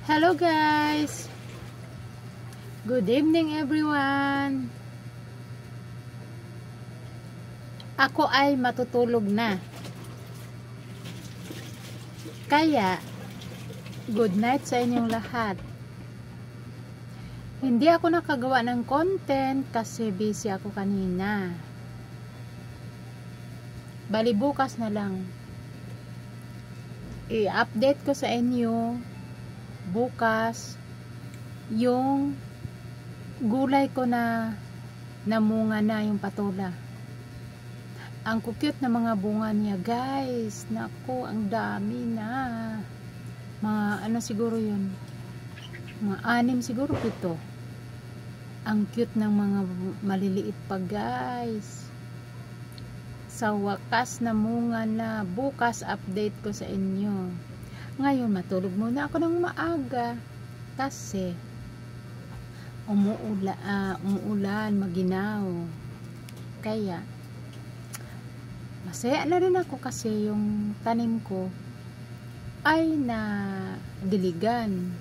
Hello guys! Good evening everyone! Ako ay matutulog na. Kaya, good night sa inyong lahat. Hindi ako nakagawa ng content kasi busy ako kanina. Bali bukas na lang. I-update ko sa inyo bukas yung gulay ko na namunga na yung patola. Ang cute na mga bunga niya guys. Naku, ang dami na. Mga ano siguro yun, mga 6 siguro, 7. Ang cute ng mga maliliit pa guys. Sa wakas namunga na. Bukas update ko sa inyo. Ngayon matulog muna ako ng maaga kasi umuulan, maginaw. Kaya masaya na rin ako kasi yung tanim ko ay na diligan.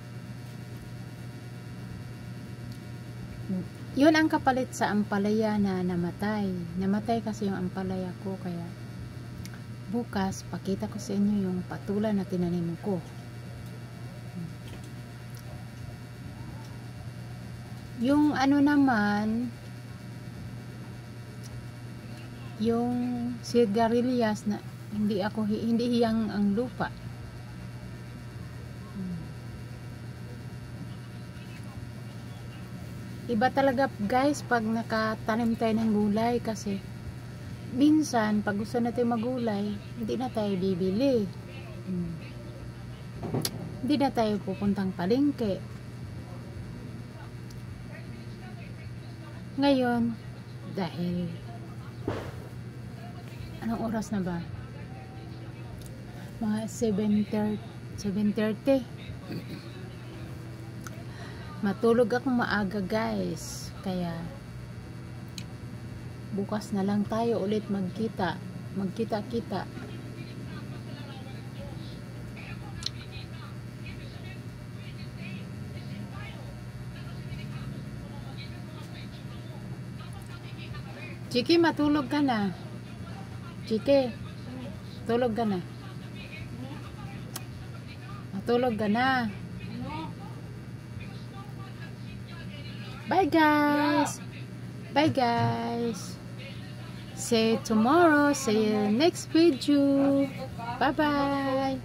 Yun ang kapalit sa ampalaya na namatay. Namatay kasi yung ampalaya ko, kaya bukas pakita ko sa inyo yung patola na tinanim ko. Yung ano naman, yung sigarilyas na hindi hiyang ang lupa. Iba talaga guys pag nakatanim tayo ng gulay, kasi minsan pag gusto natin magulay hindi na tayo bibili, hindi na tayo pupuntang palengke. Ngayon dahil anong oras na ba, mga 7:30, matulog ako maaga guys, kaya bukas na lang tayo ulit magkita. Chiki, matulog ka na. Chiki, tulog ka na. Matulog ka na. Bye guys. Bye guys. See you tomorrow. See you next video. Bye bye.